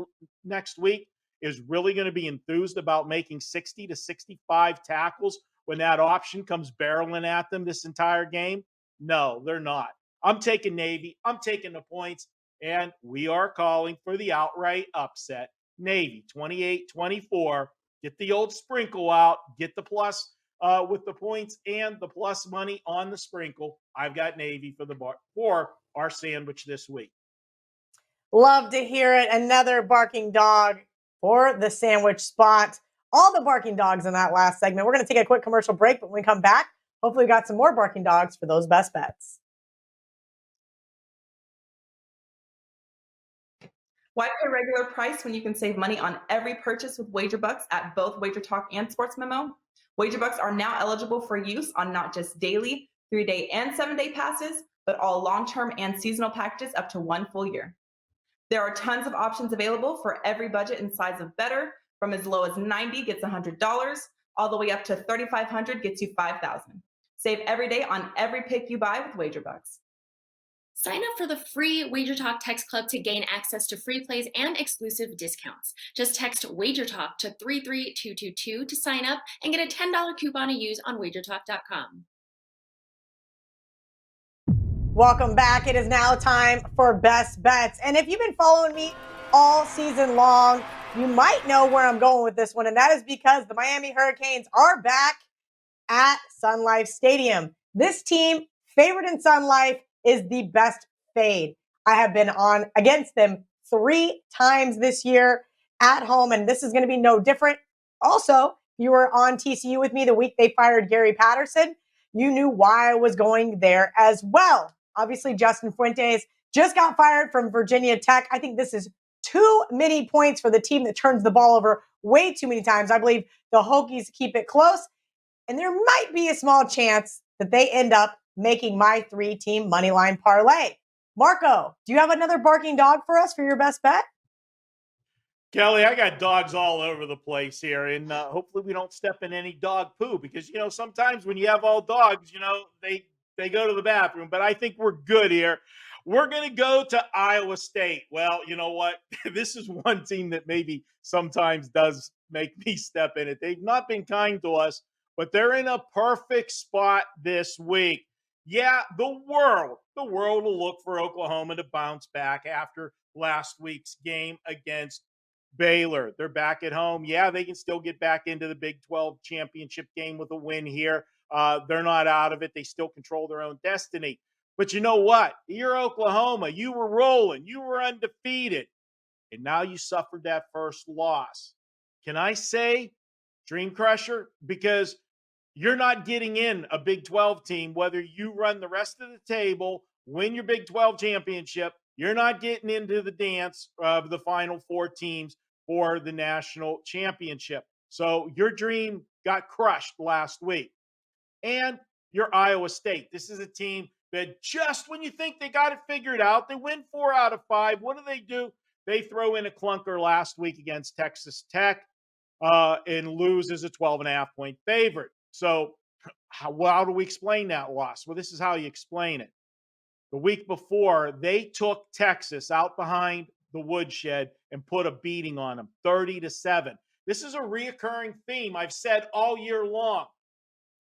next week, is really going to be enthused about making 60 to 65 tackles when that option comes barreling at them this entire game? No, they're not. I'm taking Navy. I'm taking the points, and we are calling for the outright upset. Navy, 28-24. Get the old sprinkle out. Get the plus with the points and the plus money on the sprinkle. I've got Navy for our sandwich this week.
Love to hear it. Another barking dog for the sandwich spot. All the barking dogs in that last segment. We're going to take a quick commercial break, but when we come back, hopefully we got some more barking dogs for those best bets.
Why pay regular price when you can save money on every purchase with WagerBucks at both WagerTalk and Sports Memo? WagerBucks are now eligible for use on not just daily, 3-day, and 7-day passes, but all long-term and seasonal packages up to 1 full year. There are tons of options available for every budget and size of bettor, from as low as $90 gets $100, all the way up to $3,500 gets you $5,000. Save every day on every pick you buy with WagerBucks.
Sign up for the free WagerTalk text club to gain access to free plays and exclusive discounts. Just text WagerTalk to 33222 to sign up and get a $10 coupon to use on WagerTalk.com.
Welcome back. It is now time for Best Bets. And if you've been following me all season long, you might know where I'm going with this one. And that is because the Miami Hurricanes are back at Sun Life Stadium. This team, favored in Sun Life, is the best fade. I have been on against them 3 times this year at home, and this is going to be no different. Also, you were on TCU with me the week they fired Gary Patterson. You knew why I was going there as well. Obviously, Justin Fuentes just got fired from Virginia Tech. I think this is too many points for the team that turns the ball over way too many times. I believe the Hokies keep it close, and there might be a small chance that they end up making my 3-team moneyline parlay. Marco, do you have another barking dog for us for your best bet?
Kelly, I got dogs all over the place here, and hopefully we don't step in any dog poo because, sometimes when you have all dogs, they go to the bathroom, but I think we're good here. We're going to go to Iowa State. Well, you know what? This is one team that maybe sometimes does make me step in it. They've not been kind to us, but they're in a perfect spot this week. Yeah, the world will look for Oklahoma to bounce back after last week's game against Baylor. They're back at home. Yeah, they can still get back into the Big 12 championship game with a win here. They're not out of it. They still control their own destiny. But you know what? You're Oklahoma. You were rolling. You were undefeated. And now you suffered that first loss. Can I say Dream Crusher? Because you're not getting in a Big 12 team, whether you run the rest of the table, win your Big 12 championship, you're not getting into the dance of the final 4 teams for the national championship. So your dream got crushed last week. And you're Iowa State. This is a team that just when you think they got it figured out, they win 4 out of 5. What do? They throw in a clunker last week against Texas Tech and lose as a 12.5-point favorite. So how do we explain that loss? Well, this is how you explain it. The week before, they took Texas out behind the woodshed and put a beating on them, 30-7. This is a reoccurring theme I've said all year long.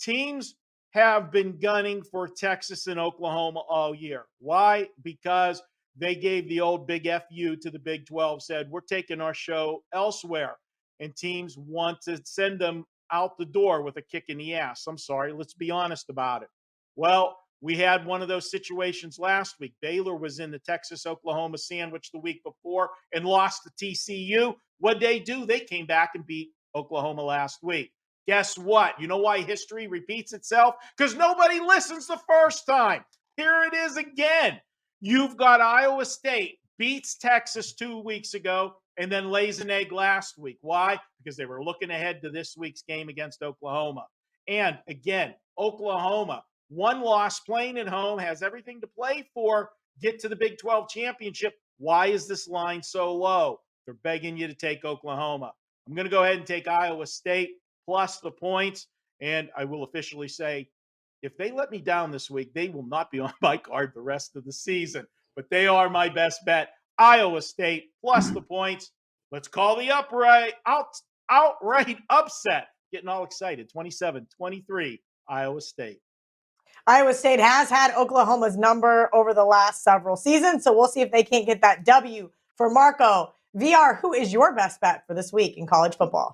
Teams have been gunning for Texas and Oklahoma all year. Why? Because they gave the old big FU to the Big 12, said, we're taking our show elsewhere. And teams want to send them out the door with a kick in the ass. I'm sorry, let's be honest about it. Well, we had one of those situations last week. Baylor was in the Texas-Oklahoma sandwich the week before and lost to TCU. What'd they do? They came back and beat Oklahoma last week. Guess what? You know why history repeats itself? Because nobody listens the first time. Here it is again. You've got Iowa State beats Texas 2 weeks ago and then lays an egg last week. Why? Because they were looking ahead to this week's game against Oklahoma. And again, Oklahoma, 1 loss, playing at home, has everything to play for, get to the Big 12 championship. Why is this line so low? They're begging you to take Oklahoma. I'm going to go ahead and take Iowa State plus the points. And I will officially say, if they let me down this week, they will not be on my card the rest of the season. But they are my best bet. Iowa State plus the points. Let's call the outright upset. Getting all excited. 27-23, Iowa State.
Iowa State has had Oklahoma's number over the last several seasons, so we'll see if they can't get that W. For Marco, VR, who is your best bet for this week in college football?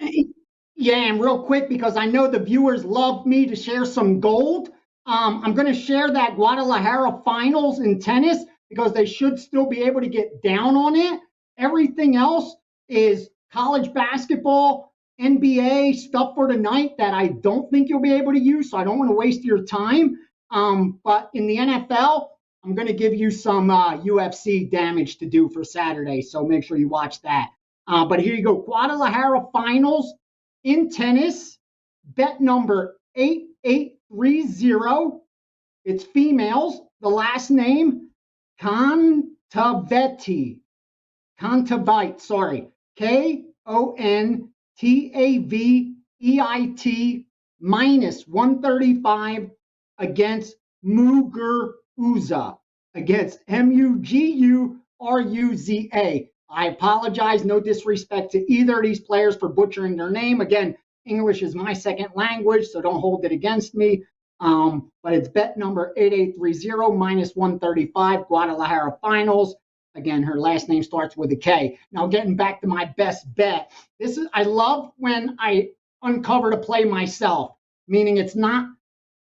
Yeah, and real quick, because I know the viewers love me to share some gold, I'm going to share that Guadalajara finals in tennis because they should still be able to get down on it. Everything else is college basketball, NBA, stuff for tonight that I don't think you'll be able to use, so I don't want to waste your time. But in the NFL, I'm going to give you some UFC damage to do for Saturday, so make sure you watch that. But here you go, Guadalajara finals in tennis, bet number 8830. It's females. The last name, Kontaveit, sorry. Kontaveit. EIT minus 135 against Muguruza, against Muguruza. I apologize, no disrespect to either of these players for butchering their name. Again, English is my second language, so don't hold it against me. But it's bet number 8830 minus 135, Guadalajara Finals. Again, her last name starts with a K. Now, getting back to my best bet. I love when I uncover to play myself, meaning it's not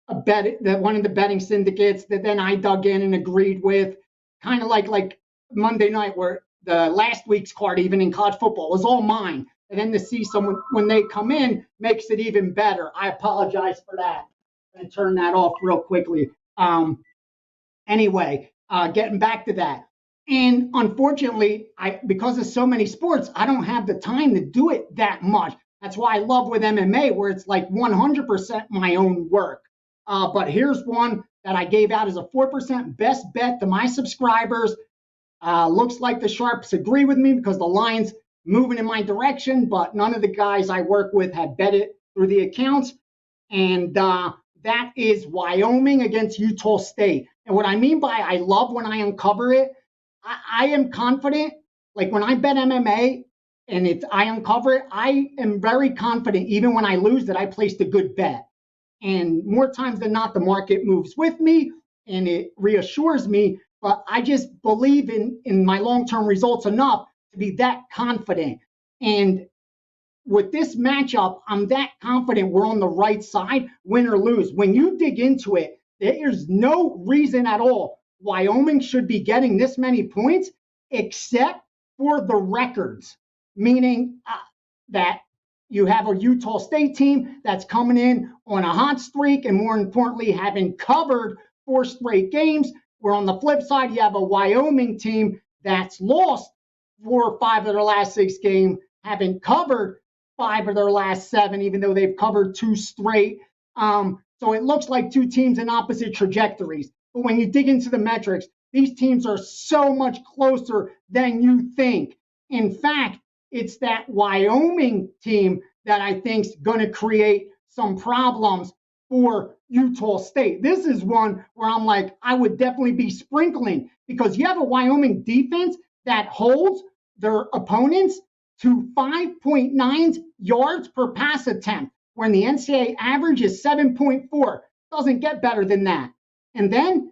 a bet that one of the betting syndicates that then I dug in and agreed with, kind of like Monday night where the last week's card, even in college football, was all mine. And then to see someone when they come in makes it even better. I apologize for that. I'm going to turn that off real quickly. Anyway, getting back to that. And unfortunately, because of so many sports, I don't have the time to do it that much. That's why I love with MMA, where it's like 100% my own work. But here's one that I gave out as a 4% best bet to my subscribers. Looks like the sharps agree with me because the line's moving in my direction, but none of the guys I work with have bet it through the accounts. And that is Wyoming against Utah State. And what I mean by I love when I uncover it, I am confident, like when I bet MMA and I uncover it, I am very confident, even when I lose, that I placed a good bet. And more times than not, the market moves with me and it reassures me. But I just believe in my long-term results enough to be that confident. And with this matchup, I'm that confident we're on the right side, win or lose. When you dig into it, there's no reason at all Wyoming should be getting this many points, except for the records, meaning that you have a Utah State team that's coming in on a hot streak and, more importantly, having covered 4 straight games. Where on the flip side, you have a Wyoming team that's lost 4 or 5 of their last 6 games, having covered 5 of their last 7, even though they've covered 2 straight. So it looks like 2 teams in opposite trajectories. But when you dig into the metrics, these teams are so much closer than you think. In fact, it's that Wyoming team that I think is going to create some problems for Utah State. This is one where I'm like, I would definitely be sprinkling, because you have a Wyoming defense that holds their opponents to 5.9 yards per pass attempt, when the NCAA average is 7.4. Doesn't get better than that. And then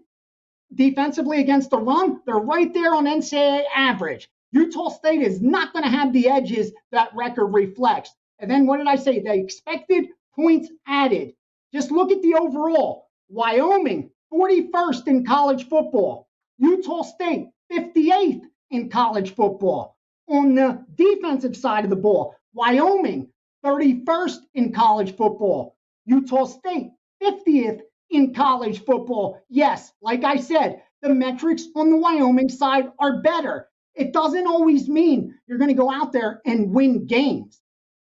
defensively against the run, they're right there on NCAA average. Utah State is not going to have the edges that record reflects. And then what did I say? The expected points added. Just look at the overall. Wyoming, 41st in college football. Utah State, 58th in college football. On the defensive side of the ball, Wyoming, 31st in college football. Utah State, 50th in college football. Yes, like I said, the metrics on the Wyoming side are better. It doesn't always mean you're going to go out there and win games.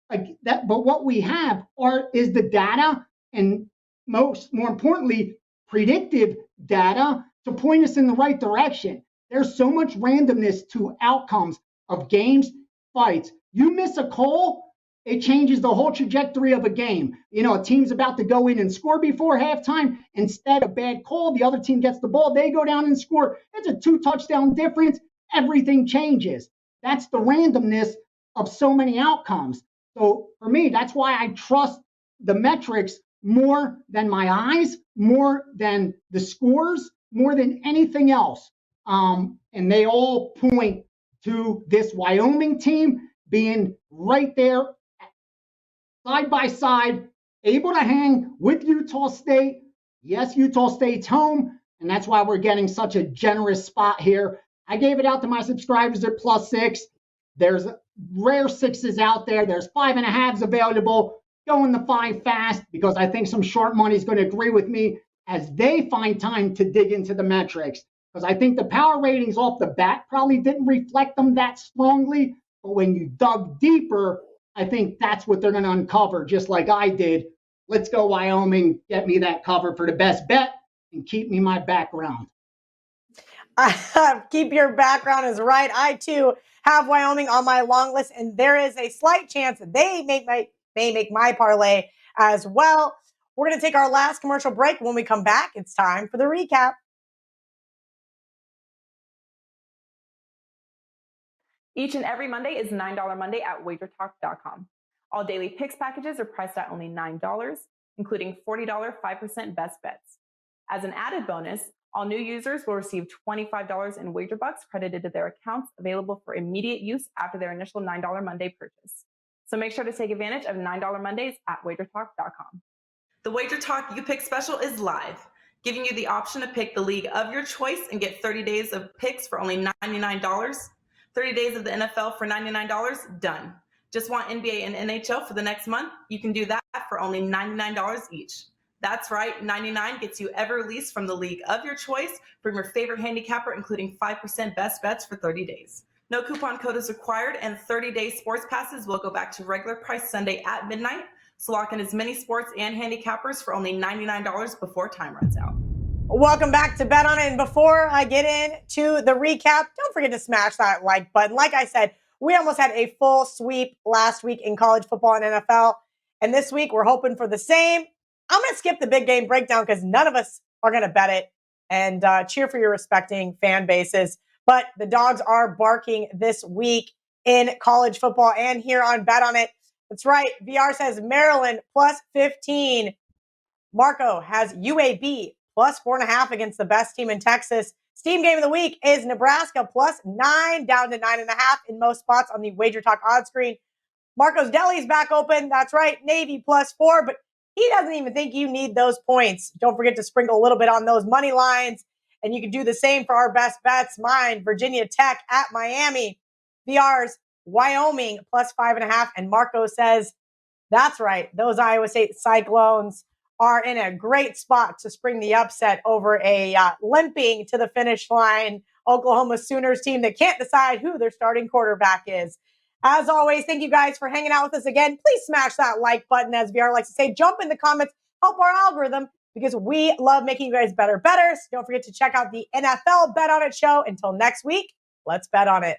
But what we have is the data, and more importantly, predictive data to point us in the right direction. There's so much randomness to outcomes of games, fights. You miss a call, it changes the whole trajectory of a game. You know, a team's about to go in and score before halftime. Instead, a bad call, the other team gets the ball, they go down and score. It's a 2-touchdown difference. Everything changes. That's the randomness of so many outcomes. So for me, that's why I trust the metrics more than my eyes, more than the scores, more than anything else. And they all point to this Wyoming team being right there, side by side, able to hang with Utah State. Yes, Utah State's home, and that's why we're getting such a generous spot here. I gave it out to my subscribers at +6. There's rare 6s out there. There's 5.5s available. Go in the 5 fast, because I think some short money is going to agree with me as they find time to dig into the metrics. Because I think the power ratings off the bat probably didn't reflect them that strongly. But when you dug deeper, I think that's what they're going to uncover, just like I did. Let's go, Wyoming. Get me that cover for the best bet and keep me my background.
Keep your background is right. I, too, have Wyoming on my long list, and there is a slight chance that they may make my parlay as well. We're going to take our last commercial break. When we come back, it's time for the recap.
Each and every Monday is $9 Monday at WagerTalk.com. All daily picks packages are priced at only $9, including $40 5% best bets. As an added bonus, all new users will receive $25 in wager bucks credited to their accounts, available for immediate use after their initial $9 Monday purchase. So make sure to take advantage of $9 Mondays at WagerTalk.com. The WagerTalk You Pick special is live, giving you the option to pick the league of your choice and get 30 days of picks for only $99. 30 days of the NFL for $99, done. Just want NBA and NHL for the next month? You can do that for only $99 each. That's right, $99 gets you every release from the league of your choice from your favorite handicapper, including 5% best bets for 30 days. No coupon code is required, and 30-day sports passes will go back to regular price Sunday at midnight. So lock in as many sports and handicappers for only $99 before time runs out.
Welcome back to Bet On It. And before I get into the recap, don't forget to smash that like button. Like I said, we almost had a full sweep last week in college football and NFL. And this week, we're hoping for the same. I'm going to skip the big game breakdown because none of us are going to bet it, and cheer for your respecting fan bases. But the dogs are barking this week in college football and here on Bet On It. That's right. VR says Maryland plus 15. Marco has UAB plus 4.5 against the best team in Texas. Steam game of the week is Nebraska plus 9, down to 9.5 in most spots on the WagerTalk odds screen. Marco's Deli is back open. That's right. Navy plus 4, but he doesn't even think you need those points. Don't forget to sprinkle a little bit on those money lines, and you can do the same for our best bets. Mine, Virginia Tech at Miami. VR's Wyoming plus 5.5, and Marco says, that's right, those Iowa State Cyclones are in a great spot to spring the upset over a limping to the finish line Oklahoma Sooners team that can't decide who their starting quarterback is. As always, thank you guys for hanging out with us again. Please smash that like button, as VR likes to say. Jump in the comments, help our algorithm, because we love making you guys better. So don't forget to check out the NFL Bet On It show. Until next week, let's bet on it.